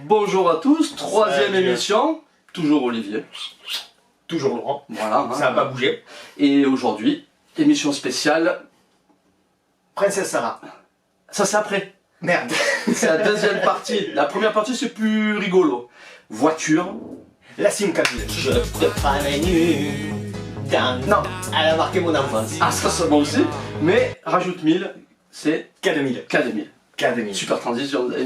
Bonjour à tous, troisième émission, toujours Olivier. Toujours Laurent. Voilà. Ça n'a pas bougé. Et aujourd'hui, émission spéciale. Princesse Sarah. Ça c'est après. Merde. C'est la deuxième partie. La première partie c'est plus rigolo. Voiture. La Simcaville. Je te prévenu. Non. Elle a marqué mon enfance. Ah ça moi aussi. Mais rajoute 1000, c'est K2000. K2000. K2000. Super transition. Ouais,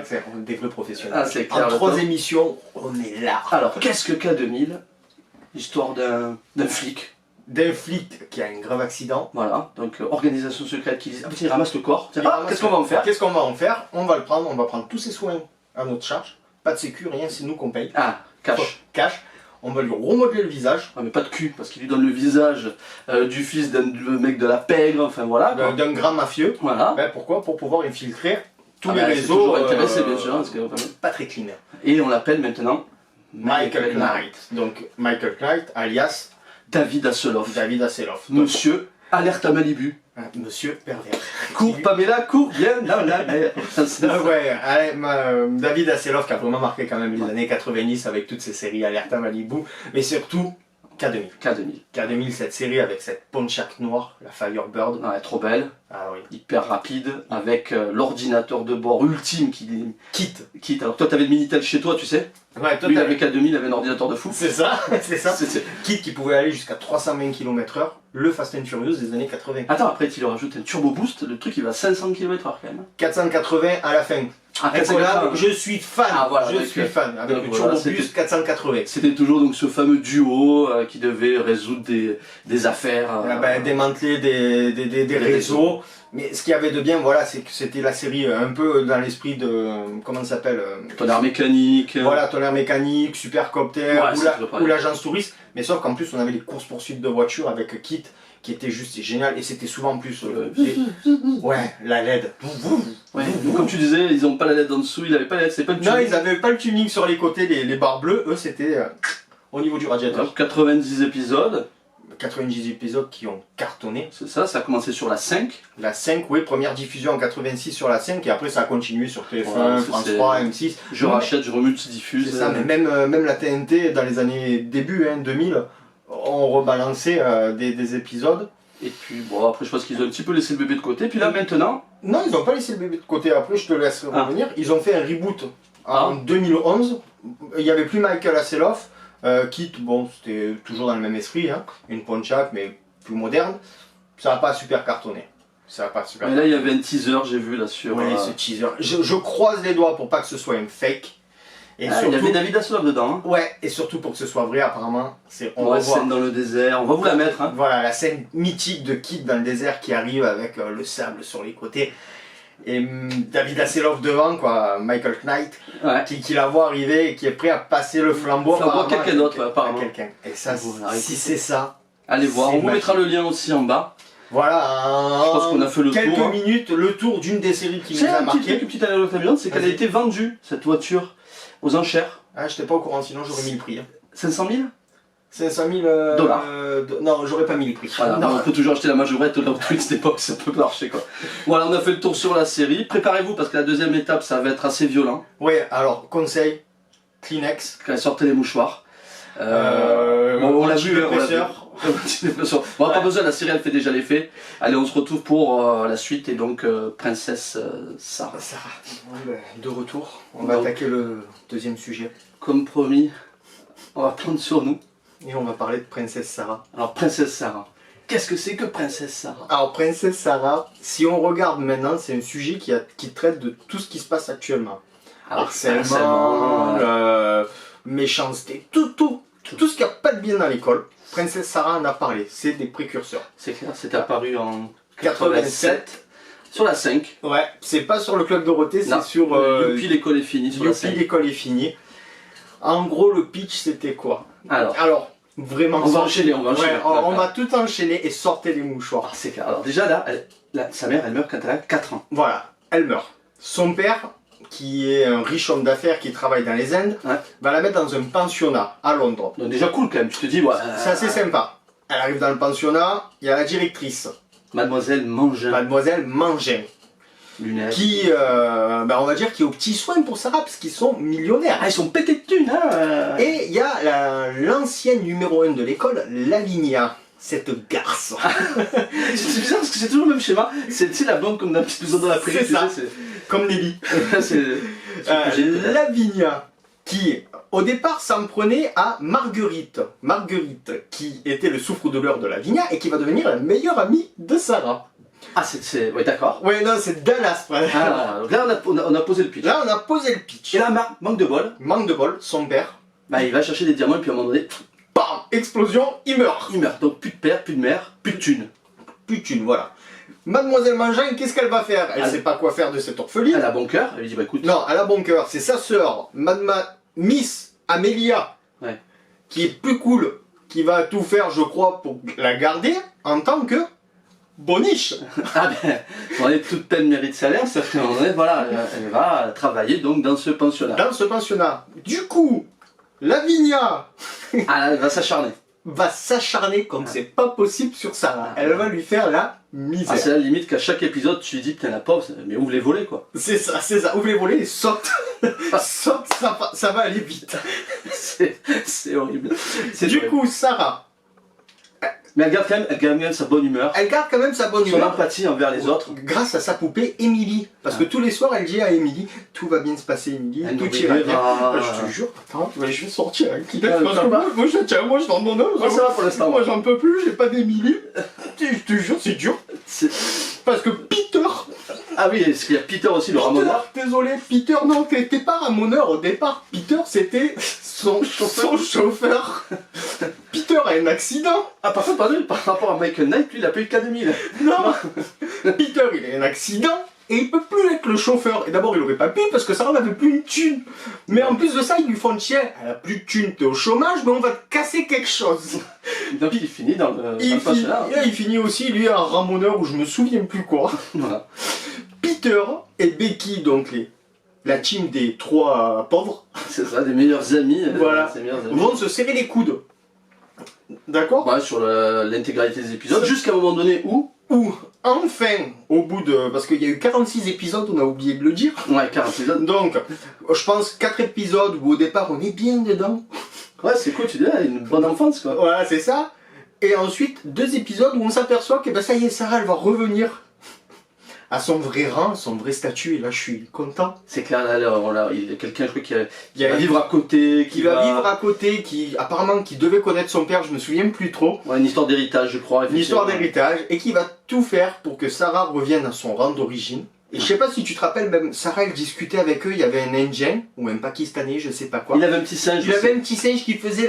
c'est des vrais professionnels. Ah, c'est clair, en 3 top. émissions, on est là. Alors qu'est-ce que K2000? Histoire d'un flic. D'un flic qui a un grave accident. Voilà, donc organisation secrète qui dit ah, il ramasse le corps. Tiens, Il ah, ramasse qu'est-ce qu'on va en faire? Qu'est-ce qu'on va en faire? On va le prendre, on va prendre tous ses soins à notre charge. Pas de sécu, rien, c'est nous qu'on paye. Ah, cash. Cash. On va lui remodeler le visage. Ah, mais pas de cul, parce qu'il lui donne le visage du fils d'un mec de la pègre, enfin voilà. quoi. D'un grand mafieux. Voilà. Ben, pourquoi? Pour pouvoir infiltrer tous Ah, les bah, c'est réseaux. toujours intéressé, bien sûr. Parce que, enfin, Pas très clean. et on l'appelle maintenant Michael Knight. Donc Michael Knight alias David Hasselhoff. David Hasselhoff. Donc, Monsieur, alerte à Malibu. Monsieur pervers. Cours Pamela, cours, viens dans la mer. Ah ouais, allez, David Hasselhoff qui a vraiment marqué quand même les années 90 avec toutes ces séries Alerte à Malibu, mais surtout K2000. K2000. K2000, cette série avec cette Pontiac noire, la Firebird. Ouais, trop belle, Ah oui. hyper rapide, avec l'ordinateur de bord ultime qui Kit. Alors toi t'avais le Minitel chez toi, tu sais. Ouais, toi Lui il t'as- avait K2000, il avait un ordinateur de fou. C'est ça, c'est ça. C'est- Kit qui pouvait aller jusqu'à 320 km/h, le Fast and Furious des années 80. Attends, après tu lui rajoutes un turbo boost, le truc il va à 500 km/h quand même. 480 à la fin. Ah, Incollable, je suis fan. Ah, voilà, je donc, suis fan. Avec donc, le voilà, turbo c'était- boost 480. C'était toujours donc ce fameux duo qui devait résoudre des affaires. Ah ben, démanteler des réseaux. Mais ce qu'il y avait de bien, voilà, c'est que c'était la série un peu dans l'esprit de. Comment ça s'appelle Tonnerre mécanique. Voilà, tonnerre mécanique, supercopter, Ouais, c'est toujours pareil. ou l'agence touriste. Mais sauf qu'en plus, on avait les courses-poursuites de voitures avec Kit qui était juste génial. Et c'était souvent en plus. Ouais, la LED. Ouais, donc, comme tu disais, ils n'ont pas la LED en dessous, il avait pas la LED, c'est pas le Non, tuning. ils avaient pas le tuning sur les côtés, les barres bleues. Eux, c'était au niveau du radiateur. Alors, 90 épisodes, 90 épisodes qui ont cartonné. c'est ça, ça a commencé sur la 5. La 5, oui, première diffusion en 86 sur la 5 et après ça a continué sur TF1, Ouais, France c'est- 3, M6. Je Mais- rachète, je remultidiffuse. C'est ça, mais même la TNT dans les années début 2000, on rebalançait des épisodes. Et puis bon, après je pense qu'ils ont un petit peu laissé le bébé de côté. Puis là maintenant, Non, ils n'ont pas laissé le bébé de côté, après je te laisse Ah. revenir. Ils ont fait un reboot en Ah. 2011. Il n'y avait plus Michael Hasselhoff. Kit, bon, c'était toujours dans le même esprit, hein, une Pontiac mais plus moderne. Ça n'a pas super cartonné. Ça n'a pas super mais là il y avait un teaser, j'ai vu là sur. Ouais, ce teaser. Je croise les doigts pour pas que ce soit un fake. Et Ah, il y avait David Hasselhoff dedans. Hein. Ouais, et surtout pour que ce soit vrai, apparemment, on Ouais, va voir. scène dans le désert, on va vous la mettre. Hein. Voilà, la scène mythique de Kit dans le désert qui arrive avec le sable sur les côtés. Et David Hasselhoff devant, quoi, Michael Knight, Ouais. qui la voit arriver et qui est prêt à passer le flambeau Flambeau à apparemment, quelqu'un d'autre, à ouais, apparemment. quelqu'un. Et ça, Voilà, si écoutez. c'est ça, Allez voir, C'est on vous magique. mettra le lien aussi en bas. voilà, Je pense qu'on a fait le quelques tour. minutes, le tour d'une des séries qui nous C'est a un petit marqué. truc, une petite anecdote amusante, c'est qu'elle a Vas-y. été vendue, cette voiture, aux enchères. Ah, j'étais pas au courant, sinon j'aurais mis le prix. Hein. 500 000 500 000 Dollars. Non, j'aurais pas mis le prix. Voilà, Non. on peut toujours acheter la majorette là au Twitch, cette époque, ça peut marcher quoi. Voilà, on a fait le tour sur la série. Préparez-vous parce que la deuxième étape, ça va être assez violent. Ouais, alors, conseil, Kleenex. Sortez les mouchoirs. Bon, on l'a vu, on l'a vu. Antipresseur. Antipresseur. Bon, pas besoin, la série elle fait déjà l'effet. Allez, on se retrouve pour la suite et donc Princesse Sarah. Sarah. Ouais, de retour, on va Donc. attaquer le deuxième sujet. Comme promis, on va prendre sur nous. Et on va parler de Princesse Sarah. Alors, Princesse Sarah. Qu'est-ce que c'est que Princesse Sarah? Alors, Princesse Sarah, si on regarde maintenant, c'est un sujet qui traite de tout ce qui se passe actuellement. Harcèlement, méchanceté, tout ce qui n'a pas de bien dans l'école. Princesse Sarah en a parlé, c'est des précurseurs. C'est clair, c'est apparu en 87. sur la 5. Ouais, c'est pas sur le Club Dorothée, Non, c'est sur Youpi, l'école est finie sur la Youpi, 5. l'école est finie. En gros, le pitch, c'était quoi? Alors, Vraiment, on va enchaîner, on va enchaîner. Ouais, on va tout enchaîner et sortez les mouchoirs. c'est clair. Alors déjà là, sa mère elle meurt quand elle a 4 ans. Voilà, elle meurt. Son père, qui est un riche homme d'affaires qui travaille dans les Indes, Ouais. va la mettre dans un pensionnat à Londres. Donc déjà cool quand même, tu te dis, ouais, C'est assez sympa. Elle arrive dans le pensionnat, il y a la directrice, Mademoiselle Mangin. Mademoiselle Mangin. Lunettes. qui, on va dire, qui est aux petits soins pour Sarah, parce qu'ils sont millionnaires. Ah, ils sont pétés de thunes, hein. Et il y a l'ancienne numéro 1 de l'école, Lavinia. Cette garce. C'est bizarre parce que c'est toujours le même schéma. C'est, tu sais, la blonde comme d'un petit oiseau dans la prairie. C'est ça. Tu sais, Comme Nelly. c'est Lavinia, qui au départ s'en prenait à Marguerite. Marguerite, qui était le souffre-douleur de Lavinia et qui va devenir la meilleure amie de Sarah. Ah, ouais, d'accord. Ouais, non, c'est Dallas. Ah, donc là, on a posé le pitch. Là, on a posé le pitch. Et là, manque de bol. Manque de bol, son père, Bah, il va chercher des diamants et puis à un moment donné, bam, explosion, il meurt. il meurt. Donc plus de père, plus de mère, plus de thunes. Plus de thunes, voilà. Mademoiselle Mangin, qu'est-ce qu'elle va faire? Elle sait pas quoi faire de cette orpheline. Elle a bon cœur. Elle lui dit, bah écoute. Non, elle a bon cœur. C'est sa sœur, Miss Amelia, Ouais. qui est plus cool, qui va tout faire, je crois, pour la garder en tant que boniche. Ah ben, on est toute peine mérite salaire, c'est-à-dire qu'à un moment donné, voilà, elle va travailler donc dans ce pensionnat. Dans ce pensionnat. Du coup, Lavinia Ah, elle va s'acharner. va s'acharner comme c'est pas possible sur Sarah. Elle va lui faire la Ah, misère. c'est la limite qu'à chaque épisode, tu lui dis, putain, la pauvre, mais ouvre les volets, quoi. C'est ça, c'est ça. Ouvre les volets et saute. Saute, ça va aller vite. C'est horrible. C'est Du horrible. coup, Sarah, Mais elle garde quand même sa bonne humeur, elle garde quand même sa bonne son humeur. empathie envers les autres. Grâce à sa poupée Emily. Parce que tous les soirs, elle dit à Emily, tout va bien se passer, Emily, Elle tout nous ira bien. réveillera. Je te jure, attends, je vais sortir avec qui Ah, ça va. moi, je donne mon œuvre. Ah, ça va pour l'instant. Moi, j'en peux plus, j'ai pas d'Emily. Je te jure, c'est dur. C'est- Parce que Peter, Ah oui, parce qu'il y a Peter aussi, le ramoneur. désolé, Peter, non, t'étais pas ramoneur au départ. Peter, c'était son chauffeur. Peter a un accident. Ah, par contre, pardon, par rapport à Michael Knight, lui, il a pas eu 4000. Non, Peter, il a un accident. Et il peut plus être le chauffeur. Et d'abord, il aurait pas pu parce que Sarah n'avait plus une thune. Mais en plus de ça, ils lui font tiens, elle a plus de thune, t'es au chômage, mais on va te casser quelque chose. Donc il finit dans le Il, pensionnat. il finit aussi, lui, un ramoneur où je me souviens plus quoi. Voilà. Peter et Becky, donc la team des trois pauvres, C'est ça, des meilleurs amis. Voilà. Ses meilleurs amis. vont se serrer les coudes. D'accord? Ouais, sur l'intégralité des épisodes, jusqu'à un moment donné où. Ou, enfin, au bout de... Parce qu'il y a eu 46 épisodes, on a oublié de le dire. Ouais, 40 épisodes. Donc, je pense 4 épisodes où au départ on est bien dedans. Ouais, c'est cool, tu dis, là, une bonne enfance, quoi. Voilà, c'est ça. Et ensuite, 2 épisodes où on s'aperçoit que ben, ça y est, Sarah, elle va revenir à son vrai rang, son vrai statut. Et là, je suis content. C'est clair, là, il y a quelqu'un, je crois, qui Il y a va vivre à côté, qui va vivre à côté, qui apparemment qui devait connaître son père, je me souviens plus trop. Ouais, une histoire d'héritage, je crois. Une histoire effectivement. d'héritage, et qui va tout faire pour que Sarah revienne à son rang d'origine. Et je sais pas si tu te rappelles, même Sarah, elle discutait avec eux, il y avait un Indien, ou un Pakistanais, je sais pas quoi. Il avait un petit singe. Il avait un petit singe qui faisait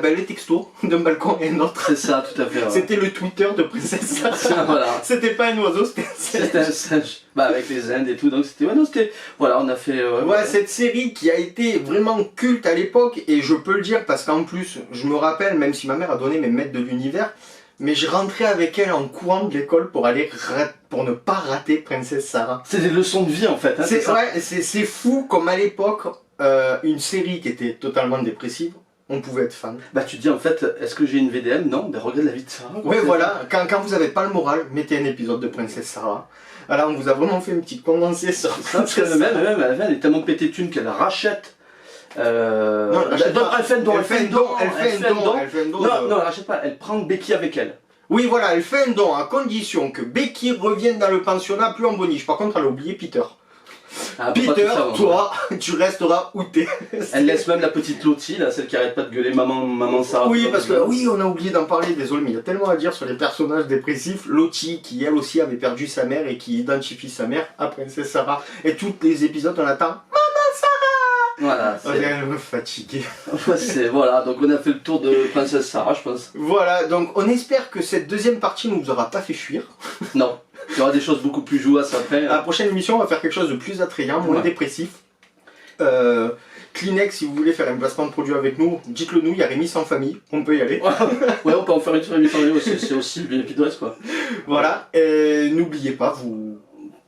les textos d'un balcon et un autre. C'est ça, tout à fait. Ouais. C'était le Twitter de Princesse Sarah. Voilà. C'était pas un oiseau, c'était un C'était un singe. singe. Bah, avec les Indes et tout, donc c'était. Ouais, non, c'était. Voilà, on a fait. Ouais, cette série qui a été vraiment culte à l'époque, et je peux le dire parce qu'en plus, je me rappelle, même si ma mère a donné mes maîtres de l'univers, mais je rentrais avec elle en courant de l'école pour pour ne pas rater Princesse Sarah. C'est des leçons de vie en fait. Hein, C'est ça. ouais, c'est fou comme à l'époque, une série qui était totalement dépressive, on pouvait être fan. Bah, tu te dis en fait, est-ce que j'ai une VDM? Non, ben regarde la vie de Sarah. Ouais, voilà, quand vous avez pas le moral, mettez un épisode de Princesse Sarah. Voilà, on vous a vraiment fait une petite condensée sur Ça, parce que même, à la fin, elle est tellement pétée de thunes qu'elle rachète. Non, elle rachète pas. Elle fait un don. Elle fait un don. Non, elle rachète pas, elle prend Becky avec elle. Oui, voilà, elle fait un don à condition que Becky revienne dans le pensionnat plus en boniche. Par contre, elle a oublié Peter. Ah, elle peut pas Peter, tout faire, toi, tu resteras où t'es. Elle laisse même la petite Lottie, là, celle qui arrête pas de gueuler maman Sarah. Oui, parce que oui, on a oublié d'en parler, désolé, mais il y a tellement à dire sur les personnages dépressifs. Lottie, qui elle aussi avait perdu sa mère et qui identifie sa mère à Princesse Sarah. Et tous les épisodes, on attend. Voilà, On est un peu fatigué. voilà, donc on a fait le tour de Princesse Sarah, je pense. Voilà, donc on espère que cette deuxième partie ne nous aura pas fait fuir. Non, il y aura des choses beaucoup plus jouables après. La prochaine émission, on va faire quelque chose de plus attrayant, moins Ouais. dépressif. Kleenex, si vous voulez faire un placement de produit avec nous, dites-le nous, il y a Rémi sans famille, on peut y aller. Ouais, on peut en faire une sur émission, c'est aussi bien pittoresque quoi. Voilà, et n'oubliez pas, vous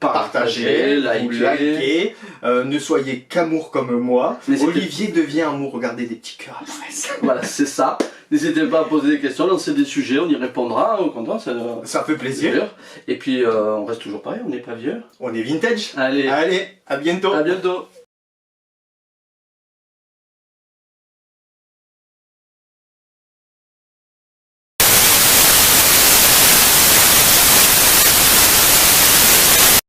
partagez, likez. likez, ne soyez qu'amour comme moi. N'hésitez- Olivier devient amour, regardez des petits cœurs après. Voilà, c'est ça. N'hésitez pas à poser des questions, lancer des sujets, on y répondra. Au contraire, Ça fait plaisir. Et puis, on reste toujours pareil, on n'est pas vieux. On est vintage. Allez, Allez, à bientôt. à bientôt.